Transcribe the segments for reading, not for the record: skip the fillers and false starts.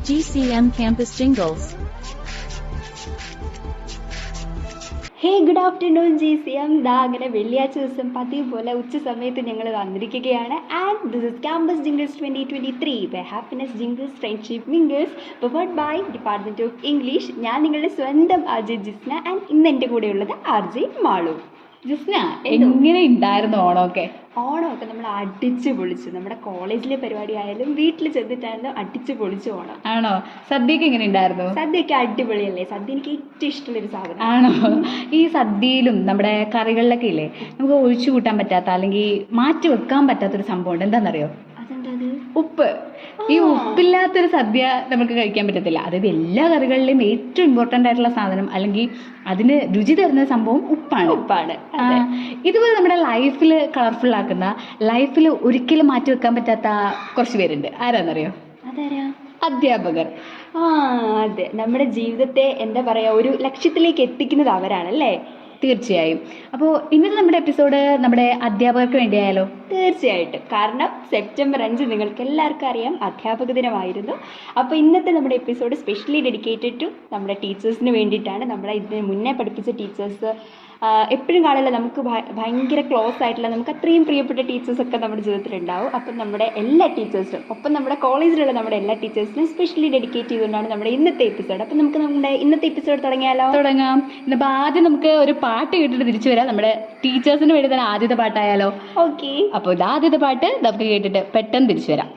GCM Campus Jingles. ഹേ good afternoon GCM. അങ്ങനെ വെള്ളിയാഴ്ച ദിവസം പതിവ് പോലെ ഉച്ച സമയത്ത് ഞങ്ങൾ വന്നിരിക്കുകയാണ്. And this is campus jingles 2023 where happiness jingles, friendship mingles, powered by department of English. ഞാൻ നിങ്ങളുടെ സ്വന്തം RJ ജിസ്ന ആൻഡ് ഇന്ന് എൻ്റെ കൂടെയുള്ളത് RJ മാളു. ജിസ്ന, എങ്ങനെ ഉണ്ടായിരുന്നു ഓണമൊക്കെ? ഓണമൊക്കെ നമ്മൾ അടിച്ചു പൊളിച്ചു. നമ്മുടെ കോളേജിലെ പരിപാടി ആയാലും വീട്ടിൽ ചെന്നിട്ടായാലും അടിച്ചു പൊളിച്ചു ഓണം. ആണോ? സദ്യയൊക്കെ എങ്ങനെ ഉണ്ടായിരുന്നു? സദ്യയൊക്കെ അടിപൊളിയല്ലേ? സദ്യ എനിക്ക് ഏറ്റവും ഇഷ്ടമുള്ളൊരു സാധനം. ആണോ? ഈ സദ്യയിലും നമ്മുടെ കറികളിലൊക്കെ ഇല്ലേ, നമുക്ക് ഒഴിച്ചു കൂട്ടാൻ പറ്റാത്ത അല്ലെങ്കിൽ മാറ്റി വെക്കാൻ പറ്റാത്തൊരു സംഭവം ഉണ്ട്. എന്താണെന്നറിയോ? അതെന്താ? ഉപ്പ്. ഈ ഉപ്പില്ലാത്തൊരു സദ്യ നമുക്ക് കഴിക്കാൻ പറ്റത്തില്ല. അതായത് എല്ലാ കറികളിലും ഏറ്റവും ഇമ്പോർട്ടൻ്റ് ആയിട്ടുള്ള സാധനം അല്ലെങ്കിൽ അതിന് രുചി തരുന്ന സംഭവം ഉപ്പാണ്. ഇതുപോലെ നമ്മുടെ ലൈഫിൽ കളർഫുൾ ആക്കുന്ന, ലൈഫിൽ ഒരിക്കലും മാറ്റി വെക്കാൻ പറ്റാത്ത കുറച്ച് പേരുണ്ട്. ആരാന്നറിയോ? അതാരാ? അധ്യാപകർ. അതെ, നമ്മുടെ ജീവിതത്തെ എന്താ പറയുക, ഒരു ലക്ഷ്യത്തിലേക്ക് എത്തിക്കുന്നത് അവരാണല്ലേ? തീർച്ചയായും. അപ്പോൾ ഇന്നത്തെ നമ്മുടെ എപ്പിസോഡ് നമ്മുടെ അധ്യാപകർക്ക് വേണ്ടിയായാലോ? തീർച്ചയായിട്ടും. കാരണം സെപ്റ്റംബർ 5 നിങ്ങൾക്ക് എല്ലാവർക്കും അറിയാം, അധ്യാപക ദിനമായിരുന്നു. അപ്പോൾ ഇന്നത്തെ നമ്മുടെ എപ്പിസോഡ് സ്പെഷ്യലി ഡെഡിക്കേറ്റഡ് ടു നമ്മുടെ ടീച്ചേഴ്സിന് വേണ്ടിയിട്ടാണ്. നമ്മളെ ഇതിന് മുന്നേ പഠിപ്പിച്ച ടീച്ചേഴ്സ് എപ്പോഴും കാണില്ല, നമുക്ക് ഭയങ്കര ക്ലോസ് ആയിട്ടുള്ള, നമുക്ക് അത്രയും പ്രിയപ്പെട്ട ടീച്ചേഴ്സൊക്കെ നമ്മുടെ ജീവിതത്തിലുണ്ടാവും. അപ്പം നമ്മുടെ എല്ലാ ടീച്ചേഴ്സിനും, ഒപ്പം നമ്മുടെ കോളേജിലുള്ള നമ്മുടെ എല്ലാ ടീച്ചേഴ്സിനും സ്പെഷ്യലി ഡെഡിക്കേറ്റ് ചെയ്തുകൊണ്ടാണ് നമ്മുടെ ഇന്നത്തെ എപ്പിസോഡ്. അപ്പം നമുക്ക് നമ്മുടെ ഇന്നത്തെ എപ്പിസോഡ് തുടങ്ങാം. ഇന്നിപ്പോൾ ആദ്യം നമുക്ക് ഒരു പാട്ട് കേട്ടിട്ട് തിരിച്ചു വരാം. നമ്മുടെ ടീച്ചേഴ്സിന് വേണ്ടി തന്നെ ആദ്യത്തെ പാട്ടായാലോ? ഓക്കെ. അപ്പോൾ ഇത് ആദ്യത്തെ പാട്ട് നമുക്ക് കേട്ടിട്ട് പെട്ടെന്ന് തിരിച്ചു വരാം.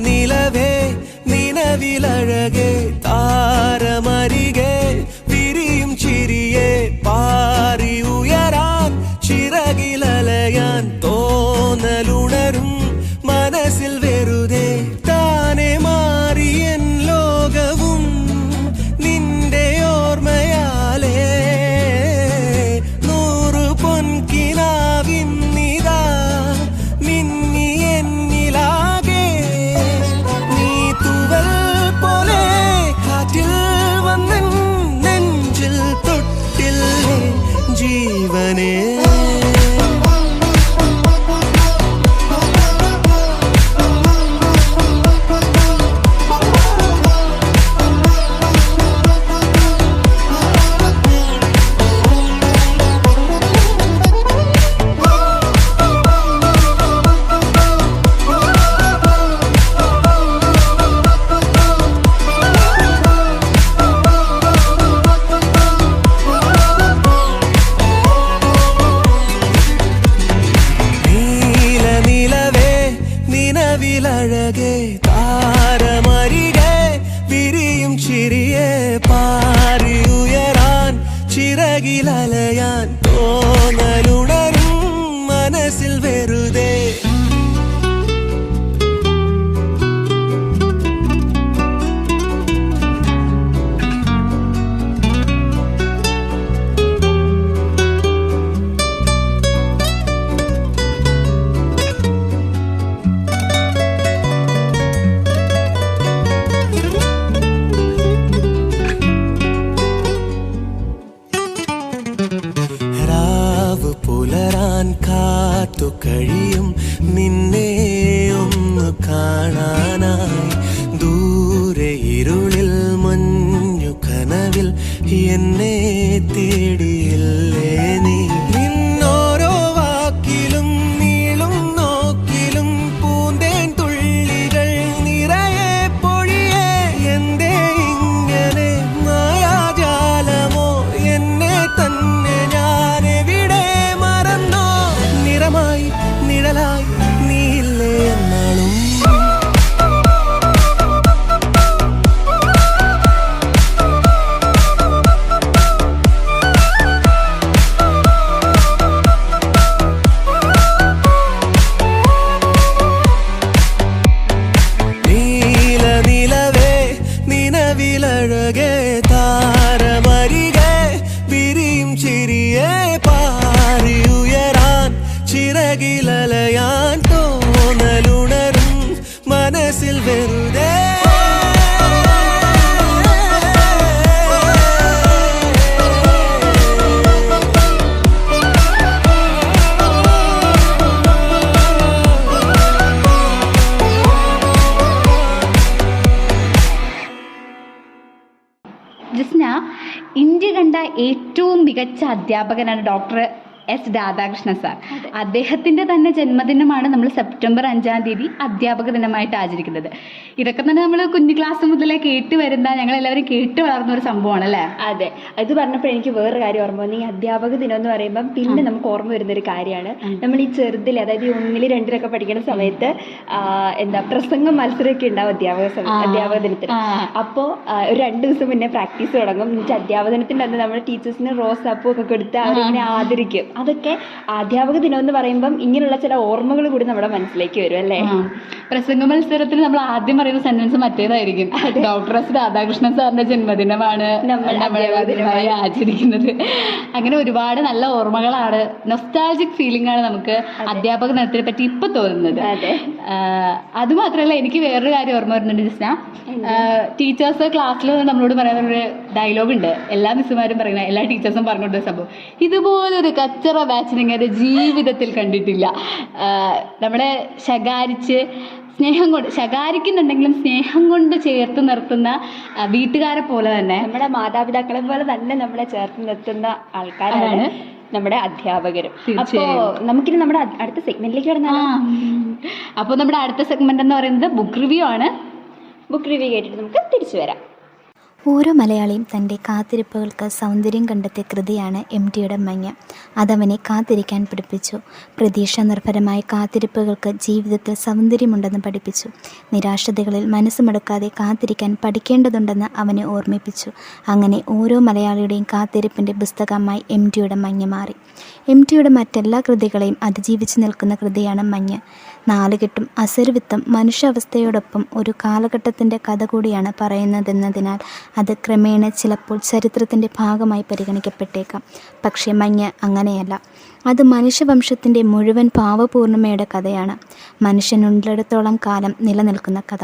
നിലവേ നിലവിലഴകേ താരമരികെ വിരിയും ചിരിയെ പാറി ഉയരാൻ ചിറകിലലയാൻ തോന്നലുണരും മനസ്സിൽ വെറുതെ താനെ മാറിയൻ ലോകവും നിന്റെ ഓർമ്മയാലേ നൂറു പൊൻകിനാവിന്നിതാ മിന്നി എന്നിലാകെ പോലെ കാറ്റിൽ വന്നൻ നെഞ്ചിൽ തൊട്ടില്ലേ ജീവനേ. നിലവിലഴകേ താരമരികെ വിരിയും ചിരിയെ പാറി ഉയരാൻ ചിറകിലലയാൻ തോന്നലുണരും മനസ്സിൽ വെറുതെ. പുലരാൻ കാത്തു കഴിയും നിന്നെ ഒന്ന് കാണാനായി ദൂരെ ഇരുളിൽ മഞ്ഞു കനവിൽ എന്നെ തേടിയില്ലേ നീ. നിന്നോരോ വാക്കിലും നീളും നോക്കിലും പൂന്തേൻ തുള്ളികൾ നിറയെ പൊഴിയേ എന്തേ ഇങ്ങനെ മായാജാലമോ എന്നെ തന്നെ ഞാനെവിടെ മറന്നോ നിറമായി നിഴലായി നീയില്ലേ എന്നാളും. കണ്ട ഏറ്റവും മികച്ച അധ്യാപകനാണ് ഡോക്ടർ എസ് രാധാകൃഷ്ണൻ സാർ. അദ്ദേഹത്തിൻ്റെ തന്നെ ജന്മദിനമാണ് നമ്മൾ സെപ്റ്റംബർ 5-ാം തീയതി അധ്യാപക ദിനമായിട്ട് ആചരിക്കുന്നത്. ഇതൊക്കെ തന്നെ നമ്മൾ കുഞ്ഞു ക്ലാസ് മുതലേ കേട്ട് വരുന്ന, ഞങ്ങളെല്ലാവരും കേട്ട് വളർന്ന ഒരു സംഭവമാണ് അല്ലേ? അതെ, അത് പറഞ്ഞപ്പോൾ എനിക്ക് വേറൊരു കാര്യം ഓർമ്മ വന്നു. ഈ അധ്യാപക ദിനം എന്ന് പറയുമ്പം പിന്നെ നമുക്ക് ഓർമ്മ വരുന്നൊരു കാര്യമാണ്, നമ്മൾ ഈ ചെറുതിൽ, അതായത് 1, 2 പഠിക്കുന്ന സമയത്ത് പ്രസംഗം മത്സരമൊക്കെ ഉണ്ടാവും അധ്യാപക ദിനത്തിന്. അപ്പോൾ ഒരു 2 ദിവസം മുന്നേ പ്രാക്ടീസ് തുടങ്ങും. എന്നിട്ട് അധ്യാപക ദിനത്തിൻ്റെ അന്ന് നമ്മൾ ടീച്ചേഴ്സിന് റോസാപ്പൂ ഒക്കെ കൊടുത്ത് അവരിങ്ങനെ ആദരിക്കും. അതൊക്കെ അധ്യാപക ദിനം എന്ന് പറയുമ്പം ഇങ്ങനെയുള്ള ചില ഓർമ്മകൾ കൂടി നമ്മുടെ മനസ്സിലേക്ക് വരും അല്ലേ? പ്രസംഗ മത്സരത്തിൽ നമ്മൾ ആദ്യം പറയുന്ന സെന്റൻസ് മറ്റേതായിരിക്കും, ഡോക്ടർ എസ് രാധാകൃഷ്ണൻ സാറിന്റെ ജന്മദിനമാണ് നമ്മൾ ആചരിക്കുന്നത്. അങ്ങനെ ഒരുപാട് നല്ല ഓർമ്മകളാണ്, നൊസ്റ്റാൾജിക് ഫീലിംഗ് ആണ് നമുക്ക് അധ്യാപക ദിനത്തിനെ പറ്റി ഇപ്പൊ തോന്നുന്നത്. അതുമാത്രമല്ല, എനിക്ക് വേറൊരു കാര്യം ഓർമ്മ വരുന്നുണ്ട് ജിസ്ന. ടീച്ചേഴ്സ് ക്ലാസ്സിൽ നമ്മളോട് പറയുന്ന ഒരു ഡയലോഗ് ഉണ്ട്, എല്ലാ മിസ്സുമാരും പറയുന്ന, എല്ലാ ടീച്ചേഴ്സും പറഞ്ഞുകൊണ്ടൊരു സംഭവം, ഇതുപോലൊരു കച്ചറ ബാച്ചിനെ ഞാൻ ജീവിതത്തിൽ കണ്ടിട്ടില്ല. നമ്മളെ ശകാരിക്കുന്നുണ്ടെങ്കിലും സ്നേഹം കൊണ്ട് ചേർത്ത് നിർത്തുന്ന വീട്ടുകാരെ പോലെ തന്നെ, നമ്മുടെ മാതാപിതാക്കളെ പോലെ തന്നെ നമ്മളെ ചേർത്ത് നിർത്തുന്ന ആൾക്കാരാണ് നമ്മുടെ അധ്യാപകരും. അപ്പോൾ നമുക്കിനി നമ്മുടെ അടുത്ത സെഗ്മെന്റിലേക്ക് കടന്നാലോ? അപ്പോൾ നമ്മുടെ അടുത്ത സെഗ്മെന്റ് എന്ന് പറയുന്നത് ബുക്ക് റിവ്യൂ ആണ്. ബുക്ക് റിവ്യൂ കേട്ടിട്ട് നമുക്ക് തിരിച്ചു വരാം. ഓരോ മലയാളിയും തൻ്റെ കാത്തിരിപ്പുകൾക്ക് സൗന്ദര്യം കണ്ടെത്തിയ കൃതിയാണ് MTയുടെ മഞ്ഞ. അതവനെ കാത്തിരിക്കാൻ പഠിപ്പിച്ചു. പ്രതീക്ഷ നിർഭരമായ കാത്തിരിപ്പുകൾക്ക് ജീവിതത്തിൽ സൗന്ദര്യമുണ്ടെന്ന് പഠിപ്പിച്ചു. നിരാശതകളിൽ മനസ്സുമടുക്കാതെ കാത്തിരിക്കാൻ പഠിക്കേണ്ടതുണ്ടെന്ന് അവനെ ഓർമ്മിപ്പിച്ചു. അങ്ങനെ ഓരോ മലയാളിയുടെയും കാത്തിരിപ്പിൻ്റെ പുസ്തകമായി MTയുടെ മഞ്ഞ മാറി. MTയുടെ മറ്റെല്ലാ കൃതികളെയും അതിജീവിച്ച് നിൽക്കുന്ന കൃതിയാണ് മഞ്ഞ. നാലുകെട്ടും അസരുവിത്തം മനുഷ്യാവസ്ഥയോടൊപ്പം ഒരു കാലഘട്ടത്തിൻ്റെ കഥ കൂടിയാണ് പറയുന്നതെന്നതിനാൽ അത് ക്രമേണ ചിലപ്പോൾ ചരിത്രത്തിൻ്റെ ഭാഗമായി പരിഗണിക്കപ്പെട്ടേക്കാം. പക്ഷേ മഞ്ഞ അങ്ങനെയല്ല. അത് മനുഷ്യവംശത്തിൻ്റെ മുഴുവൻ ഭാവപൂർണിമയുടെ കഥയാണ്. മനുഷ്യനുള്ളിടത്തോളം കാലം നിലനിൽക്കുന്ന കഥ.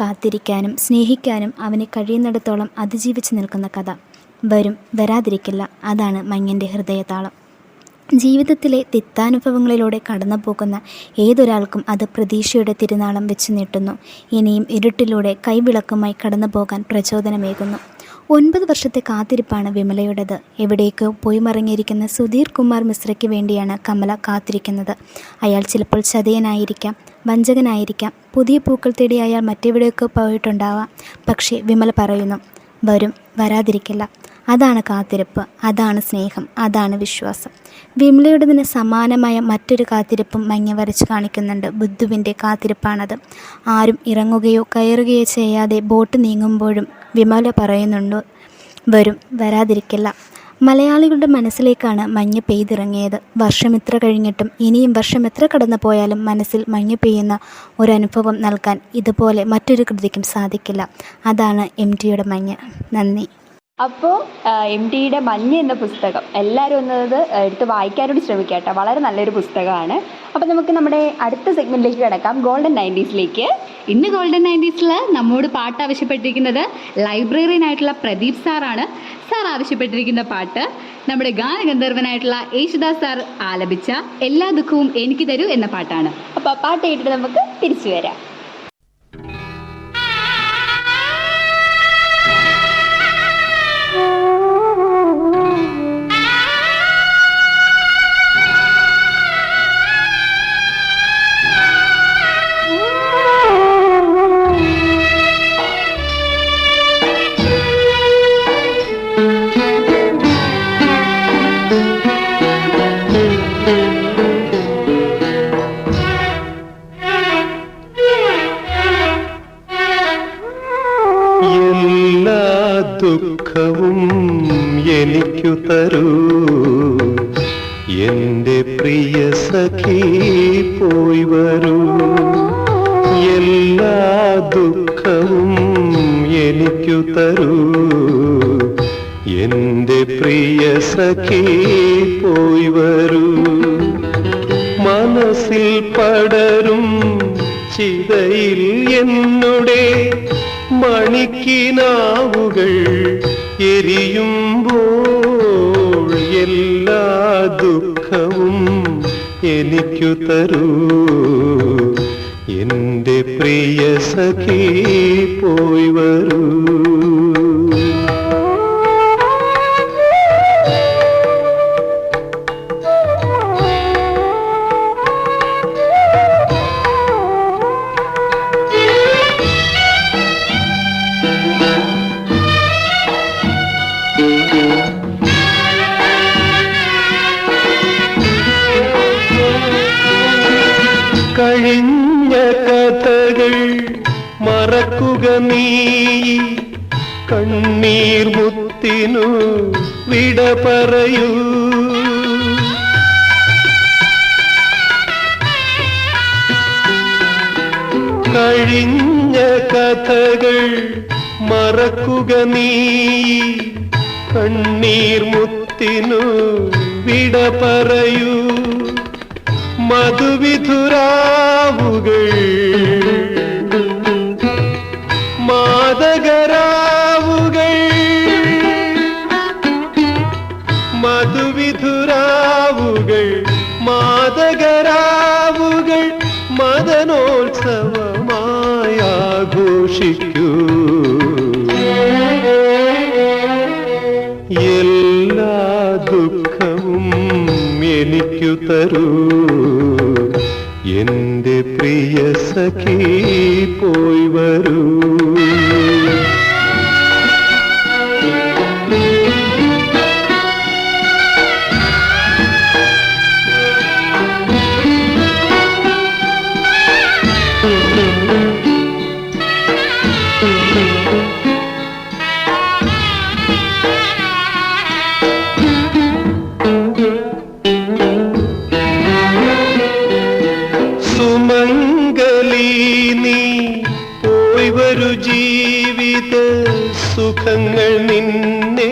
കാത്തിരിക്കാനും സ്നേഹിക്കാനും അവന് കഴിയുന്നിടത്തോളം അതിജീവിച്ച് നിൽക്കുന്ന കഥ. വരും, വരാതിരിക്കില്ല. അതാണ് മഞ്ഞൻ്റെ ഹൃദയതാളം. ജീവിതത്തിലെ തിക്താനുഭവങ്ങളിലൂടെ കടന്നു പോകുന്ന ഏതൊരാൾക്കും അത് പ്രതീക്ഷയുടെ തിരുനാളം വെച്ച് നീട്ടുന്നു. ഇനിയും ഇരുട്ടിലൂടെ കൈവിളക്കുമായി കടന്നു പോകാൻ പ്രചോദനമേകുന്നു. 9 വർഷത്തെ കാത്തിരിപ്പാണ് വിമലയുടേത്. എവിടേക്കോ പോയി മറങ്ങിയിരിക്കുന്ന സുധീർ കുമാർ മിശ്രയ്ക്ക് വേണ്ടിയാണ് കമല കാത്തിരിക്കുന്നത്. അയാൾ ചിലപ്പോൾ ചതിയനായിരിക്കാം, വഞ്ചകനായിരിക്കാം. പുതിയ പൂക്കൾ തേടി അയാൾ മറ്റെവിടെയൊക്കെ പോയിട്ടുണ്ടാവാം. പക്ഷേ വിമല പറയുന്നു, വരും, വരാതിരിക്കില്ല. അതാണ് കാത്തിരിപ്പ്, അതാണ് സ്നേഹം, അതാണ് വിശ്വാസം. വിമലയുടേതിന് സമാനമായ മറ്റൊരു കാത്തിരിപ്പും മഞ്ഞ വരച്ച് കാണിക്കുന്നുണ്ട്. ബുദ്ധുവിൻ്റെ കാത്തിരിപ്പാണത്. ആരും ഇറങ്ങുകയോ കയറുകയോ ചെയ്യാതെ ബോട്ട് നീങ്ങുമ്പോഴും വിമല പറയുന്നുണ്ട്, വരും, വരാതിരിക്കില്ല. മലയാളികളുടെ മനസ്സിലേക്കാണ് മഞ്ഞ് പെയ്തിറങ്ങിയത്. വർഷമെത്ര കഴിഞ്ഞിട്ടും ഇനിയും വർഷമെത്ര കടന്നു പോയാലും മനസ്സിൽ മഞ്ഞ് പെയ്യുന്ന ഒരനുഭവം നൽകാൻ ഇതുപോലെ മറ്റൊരു കൃതിക്കും സാധിക്കില്ല. അതാണ് MTയുടെ മഞ്ഞ്. നന്ദി. അപ്പോൾ MTയുടെ മഞ്ഞ എന്ന പുസ്തകം എല്ലാവരും ഒന്നത് എടുത്ത് വായിക്കാനോട് ശ്രമിക്കുക കേട്ടോ. വളരെ നല്ലൊരു പുസ്തകമാണ്. അപ്പോൾ നമുക്ക് നമ്മുടെ അടുത്ത സെഗ്മെൻറ്റിലേക്ക് കിടക്കാം, ഗോൾഡൻ 90s. ഇന്ന് ഗോൾഡൻ 90s നമ്മോട് പാട്ട് ആവശ്യപ്പെട്ടിരിക്കുന്നത് ലൈബ്രറിയനായിട്ടുള്ള പ്രദീപ് സാറാണ്. സാർ ആവശ്യപ്പെട്ടിരിക്കുന്ന പാട്ട് നമ്മുടെ ഗാനഗന്ധർവനായിട്ടുള്ള യേശുദാസ് സാർ ആലപിച്ച എല്ലാ ദുഃഖവും എനിക്ക് തരൂ എന്ന പാട്ടാണ്. അപ്പോൾ ആ പാട്ട് കേട്ടിട്ട് നമുക്ക് തിരിച്ചു വരാം. ദുഃഖവും എനിക്കു തരൂ എന്റെ പ്രിയ സഖി, പോയി വരൂ. എല്ലാ ദുഃഖവും എനിക്കു തരൂ എന്റെ പ്രിയ സഖി, പോയി വരൂ. മനസ്സിൽ പടരും ചിതയിൽ എന്നുടെ മണിക്കിനാവുകൾ എരിയുമ്പോൾ എല്ലാ ദുഃഖവും എനിക്കു തരൂ എന്റെ പ്രിയ സഖി, പോയി വരൂ. കഴിഞ്ഞ കഥകൾ മറക്കുക നീ, കണ്ണീർ മുത്തിനു വിട പറയൂ. കഴിഞ്ഞ കഥകൾ മറക്കുക നീ, കണ്ണീർ മുത്തിനു വിട പറയൂ. മധുവിധുരാവുകൾ മാദകരാവുകൾ, മധുവിധുരാവുകൾ മാദകരാവുകൾ മദനോത്സവമായി ആഘോഷിക്കൂ. എല്ലാ ദുഃഖവും എനിക്കു തരൂ, എന്റെ പ്രിയ സഖി പോയി വരൂ. സുമംഗലി നീ പോയി വരൂ, ജീവിത സുഖങ്ങൾ നിന്നെ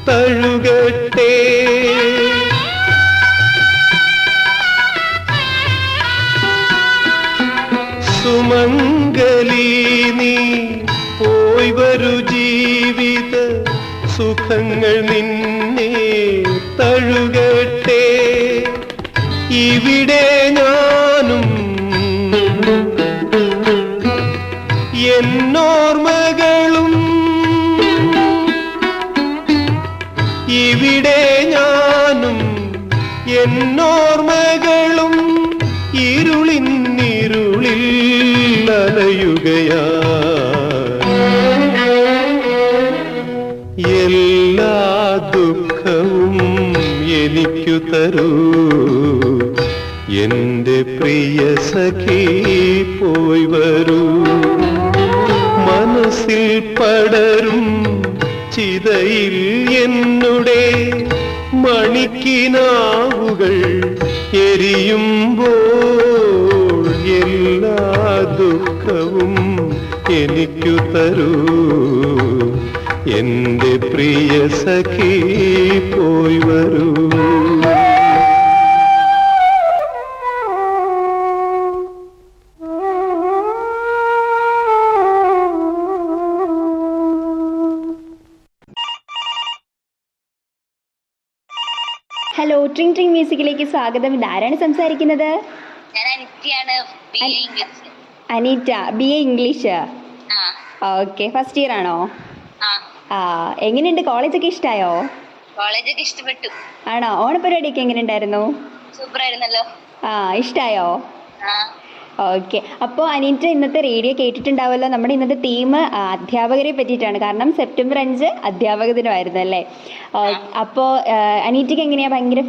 തഴുകട്ടെ. സുമംഗലി നീ പോയി വരൂ, ജീവിത സുഖങ്ങൾ നിന്നെ തഴുകട്ടെ. ഇവിടെ ഞാനും എന്നോർമകളും, ഇവിടെ ഞാനും എന്നോർമകളും ഇരുളിൽ അലയുകയാ. എല്ലാ ദുഃഖവും എനിക്കു തരൂ, എന്റെ പ്രിയ സഖി പോയി വരൂ. മനസ്സിൽ പടരും ചിതയിൽ എന്നുടെ മണിക്കിനാവുകൾ എരിയുമ്പോൾ എല്ലാ ദുഃഖവും എനിക്കു തരൂ, എന്റെ പ്രിയ സഖി പോയി വരൂ. ഹലോ, ട്രിങ് ട്രിങ് മ്യൂസിക്കിലേക്ക് സ്വാഗതം. ഇതാരാണ് സംസാരിക്കുന്നത്? ഞാൻ അനിറ്റയാണ്, BA English. Anita, BA English. Okay, first year ആണോ? എങ്ങനെയുണ്ട്? കോളേജൊക്കെ ഇഷ്ടമായോ? കോളേജൊക്കെ ഇഷ്ടപ്പെട്ടു. ആണോ? ഓണപരിപാടിയൊക്കെ എങ്ങനെ ഉണ്ടായിരുന്നു? സൂപ്പർ ആയിരുന്നല്ലോ. ഇഷ്ടമായോ? ഓക്കെ. അപ്പോൾ അനീറ്റ ഇന്നത്തെ റേഡിയോ കേട്ടിട്ടുണ്ടാവുമല്ലോ. നമ്മുടെ ഇന്നത്തെ തീം അധ്യാപകരെ പറ്റിയിട്ടാണ്. കാരണം സെപ്റ്റംബർ 5 അധ്യാപക ദിനമായിരുന്നു അല്ലേ? അപ്പോൾ അനീറ്റയ്ക്ക് എങ്ങനെയാണ് ഭയങ്കര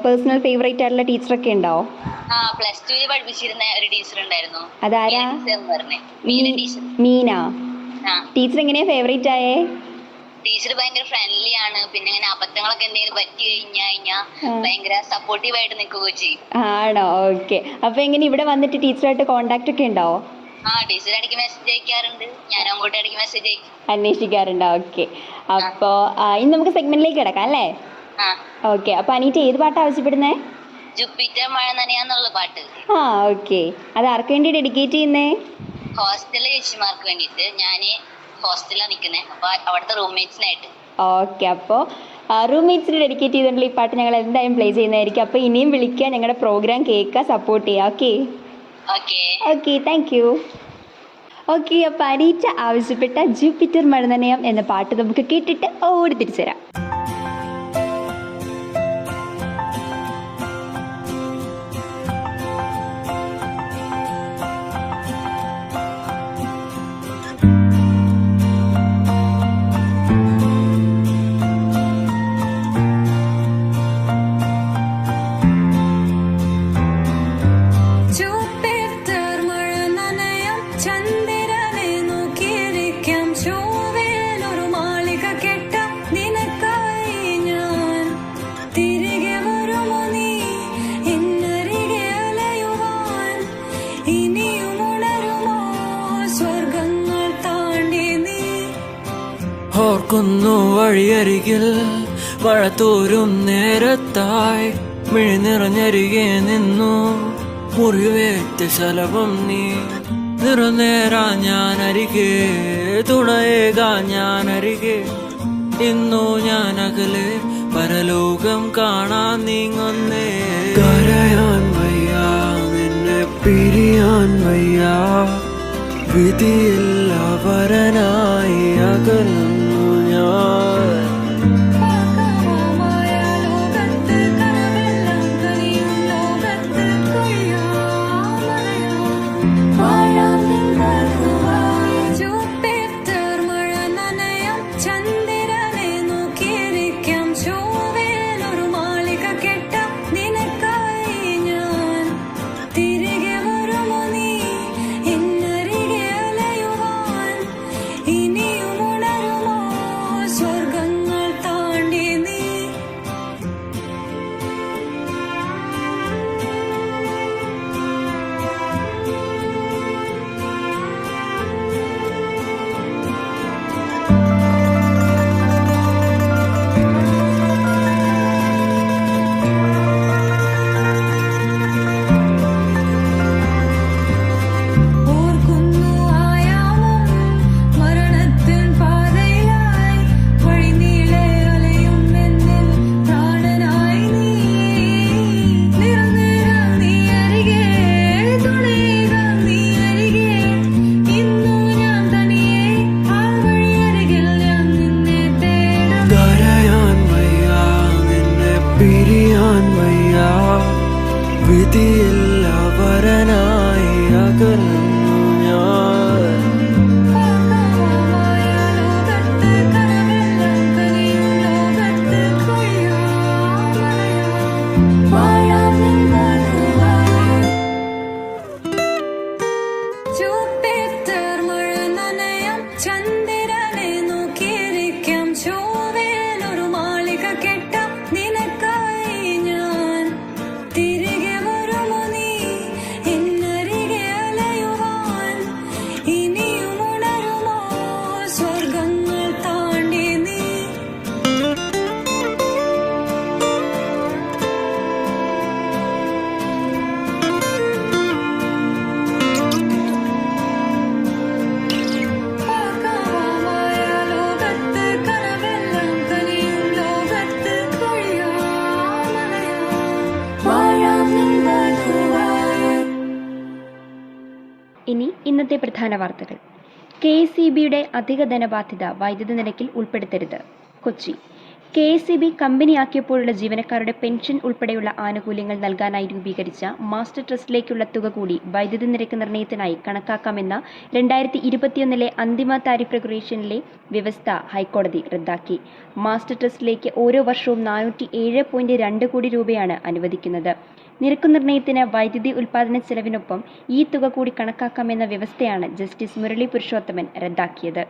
പേഴ്സണൽ ഫേവറേറ്റ് ആയിട്ടുള്ള ടീച്ചറൊക്കെ ഉണ്ടോ? പ്ലസ് 2 പഠിപ്പിച്ചിരുന്ന ഒരു ടീച്ചർ ഉണ്ടായിരുന്നു. അതാരാ? മീന. ടീച്ചർ എങ്ങനെയാ ഫേവറേറ്റ് ആയേ? ടീച്ചർ ഭയങ്കര ഫ്രണ്ട്ലി ആണ്. പിന്നെ ഇങ്ങനെ അബദ്ധങ്ങളൊക്കെ എന്തെങ്കിലും പറ്റി കഴിഞ്ഞാൽ ഭയങ്കര സപ്പോർട്ടീവ് ആയിട്ട് നിൽക്കുകയും ചെയ്യും. ആണോ? ഓക്കെ. അപ്പൊ എങ്ങനെ ഇവിടെ വന്നിട്ട് ടീച്ചറായിട്ട് കോണ്ടാക്ട് ഒക്കെ ഉണ്ടോ? ടീച്ചർ ഇടയ്ക്ക് മെസ്സേജ് അയക്കാറുണ്ട്, ഞാനും അങ്ങോട്ട് ഇടയ്ക്ക് മെസ്സേജ് അയക്കും, അന്വേഷിക്കാറുണ്ടോ? ഓക്കെ. അപ്പോ ഇനി നമുക്ക് സെഗ്മെന്റിലേക്ക് കിടക്കാം അല്ലേ? ഓക്കെ. അപ്പൊ അനീറ്റ ഏത് പാട്ടാ ആവശ്യപ്പെടുന്നേ? ജൂപ്പിറ്റർ മഴ നനയാന്നുള്ള പാട്ട്. ഓക്കെ. അത് ആർക്ക് വേണ്ടി ഡെഡിക്കേറ്റ് ചെയ്യുന്നേ? ഹോസ്റ്റലിലെ ചേച്ചിമാർക്ക് വേണ്ടിയിട്ട്. ഞാന് ഹോസ്റ്റലിലാണ് നിൽക്കുന്നത്, അപ്പൊ അവിടുത്തെ റൂംമേറ്റ്സിനായിട്ട്. ഓക്കെ. അപ്പോൾ റൂംമേറ്റ്സിന് ഡെഡിക്കേറ്റ് ചെയ്തിട്ടുള്ള ഈ പാട്ട് ഞങ്ങൾ എന്തായാലും പ്ലേ ചെയ്യുന്നതായിരിക്കും. അപ്പോൾ ഇനിയും വിളിക്കുക, ഞങ്ങളുടെ പ്രോഗ്രാം കേൾക്കുക, സപ്പോർട്ട് ചെയ്യുക. Okay okay, thank you. Okay. അപ്പോൾ അനീറ്റ ആവശ്യപ്പെട്ട ജൂപ്പിറ്റർ മഴനനയം എന്ന പാട്ട് നമുക്ക് കേട്ടിട്ട് ഓടി തിരിച്ചു തരാം. Jupiter ഓർക്കുന്നു വഴിയരികിൽ മഴ തോരും നേരത്തായി മിഴി നിറഞ്ഞരികെ നിന്നു മുറിവേറ്റ ശലഭം നീ നിറനേരാ ഞാൻ അരികെ തുണയേകാ ഞാൻ അരികെ ഇന്നു ഞാൻ അകലെ പരലോകം കാണാൻ നീങ്ങുന്നേ കരയാൻ വയ്യ നിന്നെ പിരിയാൻ വയ്യ വിധിയില്ല വരനായി അകന്നു ഞാൻ വിധിയില്ല വരനായി അകന്നു ഞാൻ ഇനി ഇന്നത്തെ പ്രധാന വാർത്തകൾ. KECBയുടെ അധിക ധനബാധ്യത വൈദ്യുതി നിരക്കിൽ ഉൾപ്പെടുത്തരുത്. കൊച്ചി. KECB കമ്പനിയാക്കിയപ്പോഴുള്ള ജീവനക്കാരുടെ പെൻഷൻ ഉൾപ്പെടെയുള്ള ആനുകൂല്യങ്ങൾ നൽകാനായി രൂപീകരിച്ച മാസ്റ്റർ ട്രസ്റ്റിലേക്കുള്ള തുക കൂടി വൈദ്യുതി നിരക്ക് നിർണ്ണയത്തിനായി കണക്കാക്കാമെന്ന 2021 അന്തിമ താരിഫ് റെഗുലേഷനിലെ വ്യവസ്ഥ ഹൈക്കോടതി റദ്ദാക്കി. മാസ്റ്റർ ട്രസ്റ്റിലേക്ക് ഓരോ വർഷവും 407.2 കോടി രൂപയാണ് അനുവദിക്കുന്നത്. നിരക്ക് നിർണ്ണയത്തിന് വൈദ്യുതി ഉൽപ്പാദന ചെലവിനൊപ്പം ഈ തുക കൂടി കണക്കാക്കാമെന്ന വ്യവസ്ഥയാണ് ജസ്റ്റിസ് മുരളി പുരുഷോത്തമൻ റദ്ദാക്കിയത്.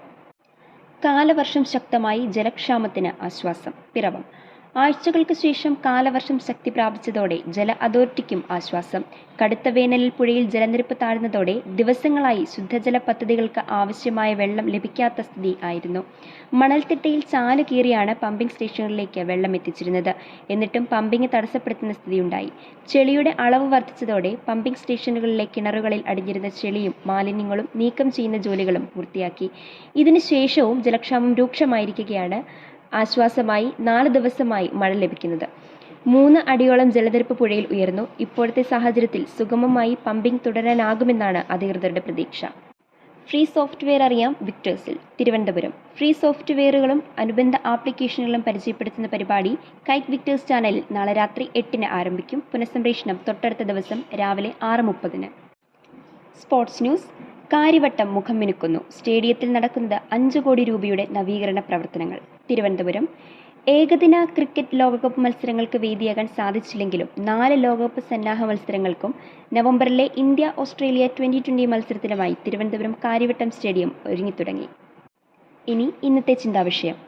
കാലവർഷം ശക്തമായി, ജലക്ഷാമത്തിന് ആശ്വാസം. പിറവം. ആഴ്ചകൾക്ക് ശേഷം കാലവർഷം ശക്തി പ്രാപിച്ചതോടെ ജല അതോറിറ്റിക്കും ആശ്വാസം. കടുത്ത വേനലിൽ പുഴയിൽ ജലനിരപ്പ് താഴ്ന്നതോടെ ദിവസങ്ങളായി ശുദ്ധജല പദ്ധതികൾക്ക് ആവശ്യമായ വെള്ളം ലഭിക്കാത്ത സ്ഥിതി ആയിരുന്നു. മണൽത്തിട്ടയിൽ ചാല് കീറിയാണ് പമ്പിംഗ് സ്റ്റേഷനുകളിലേക്ക് വെള്ളം എത്തിച്ചിരുന്നത്. എന്നിട്ടും പമ്പിംഗ് തടസ്സപ്പെടുത്തുന്ന സ്ഥിതിയുണ്ടായി. ചെളിയുടെ അളവ് വർദ്ധിച്ചതോടെ പമ്പിംഗ് സ്റ്റേഷനുകളിലെ കിണറുകളിൽ അടിഞ്ഞിരുന്ന ചെളിയും മാലിന്യങ്ങളും നീക്കം ചെയ്യുന്ന ജോലികളും പൂർത്തിയാക്കി. ഇതിനുശേഷവും ജലക്ഷാമം രൂക്ഷമായിരിക്കുകയാണ്. ആശ്വാസമായി 4 ദിവസമായി മഴ ലഭിക്കുന്നത്. 3 അടിയോളം ജലനിരപ്പ് പുഴയിൽ ഉയർന്നു. ഇപ്പോഴത്തെ സാഹചര്യത്തിൽ സുഗമമായി പമ്പിംഗ് തുടരാനാകുമെന്നാണ് അധികൃതരുടെ പ്രതീക്ഷ. ഫ്രീ സോഫ്റ്റ്വെയർ അറിയാം വിക്ടേഴ്സിൽ. തിരുവനന്തപുരം. ഫ്രീ സോഫ്റ്റ്വെയറുകളും അനുബന്ധ ആപ്ലിക്കേഷനുകളും പരിചയപ്പെടുത്തുന്ന പരിപാടി കൈറ്റ് വിക്ടേഴ്സ് ചാനലിൽ നാളെ രാത്രി 8-ന് ആരംഭിക്കും. പുനഃസംപ്രേഷണം തൊട്ടടുത്ത ദിവസം രാവിലെ 6:30-ന്. Sports news. കാര്യവട്ടം മുഖം മിനുക്കുന്നു. സ്റ്റേഡിയത്തിൽ നടക്കുന്നത് 5 കോടി രൂപയുടെ നവീകരണ പ്രവർത്തനങ്ങൾ. തിരുവനന്തപുരം. ഏകദിന ക്രിക്കറ്റ് ലോകകപ്പ് മത്സരങ്ങൾക്ക് വേദിയാകാൻ സാധിച്ചില്ലെങ്കിലും 4 ലോകകപ്പ് സന്നാഹ മത്സരങ്ങൾക്കും നവംബറിലെ ഇന്ത്യ-ഓസ്ട്രേലിയ 2020 മത്സരത്തിനുമായി തിരുവനന്തപുരം കാര്യവട്ടം സ്റ്റേഡിയം ഒരുങ്ങിത്തുടങ്ങി. ഇനി ഇന്നത്തെ ചിന്താവിഷയം.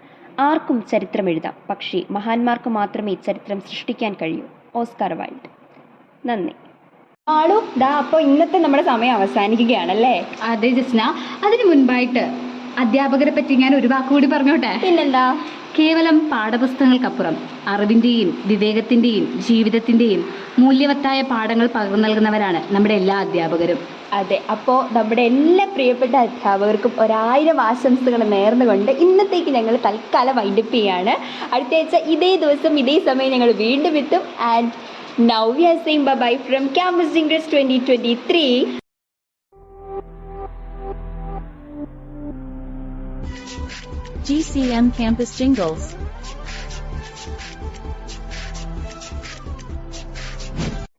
ആർക്കും ചരിത്രം എഴുതാം, പക്ഷേ മഹാന്മാർക്ക് മാത്രമേ ചരിത്രം സൃഷ്ടിക്കാൻ കഴിയൂ. Oscar wild. നന്ദി. ആളോ ദാ അപ്പോൾ ഇന്നത്തെ നമ്മുടെ സമയം അവസാനിക്കുകയാണല്ലേ? അതെ ജസ്ന, അതിനു മുൻപായിട്ട് അധ്യാപകരെ പറ്റി ഞാൻ ഒരു വാക്കുകൂടി പറഞ്ഞോട്ടെ. പിന്നെന്താ? കേവലം പാഠപുസ്തകങ്ങൾക്കപ്പുറം അറിവിൻ്റെയും വിവേകത്തിൻ്റെയും ജീവിതത്തിൻ്റെയും മൂല്യവത്തായ പാഠങ്ങൾ പകർന്നു നൽകുന്നവരാണ് നമ്മുടെ എല്ലാ അധ്യാപകരും. അതെ, അപ്പോൾ നമ്മുടെ എല്ലാ പ്രിയപ്പെട്ട അധ്യാപകർക്കും 1000 ആശംസകൾ നേർന്നുകൊണ്ട് ഇന്നത്തേക്ക് ഞങ്ങൾ തൽക്കാലം വൈൻഡപ്പ് ചെയ്യാണ്. അടുത്ത ആഴ്ച ഇതേ ദിവസം ഇതേ സമയം ഞങ്ങൾ വീണ്ടും എത്തും. And now we are saying bye from campus jingles 2023. GCM Campus Jingles.